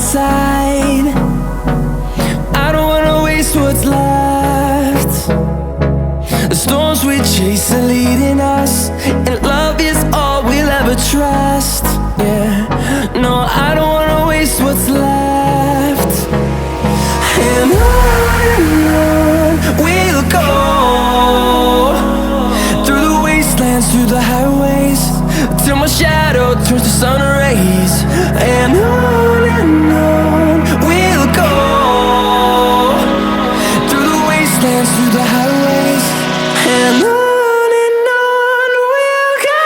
inside. I don't wanna waste what's left. The storms we chase are leading us, and love is all we'll ever trust. Yeah, no, I don't wanna waste what's left. And on we'll go, through the wastelands, through the highways, till my shadow turns to sun rays. And on we'll go, through the wastelands, through the highways, and on we'll go.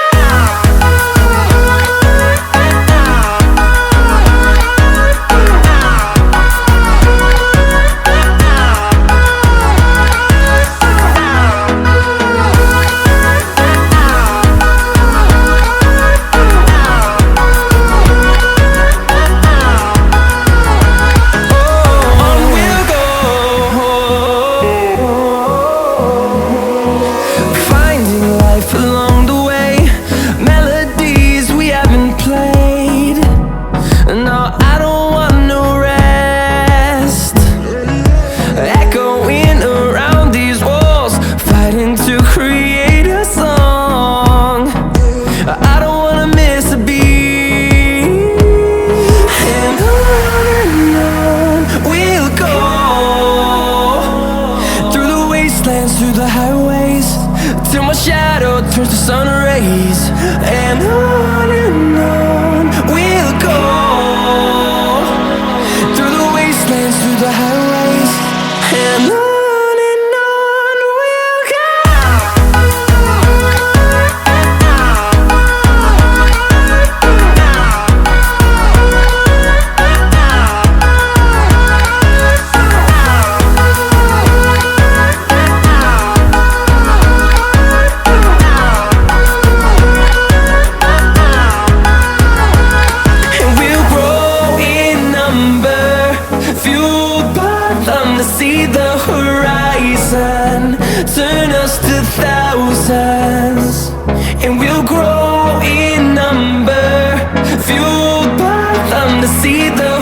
Along the way, melodies we haven't played. No, I don't want no rest. Echoing around these walls, fighting to create a song. I don't wanna miss a beat. And on we'll go, through the wastelands, through the highways, till my shadow turns to sun rays. And on we'll go, through the wastelands, through the highways, and on we'll go. See the horizon turn us to thousands, and we'll grow in number, fueled by them to see the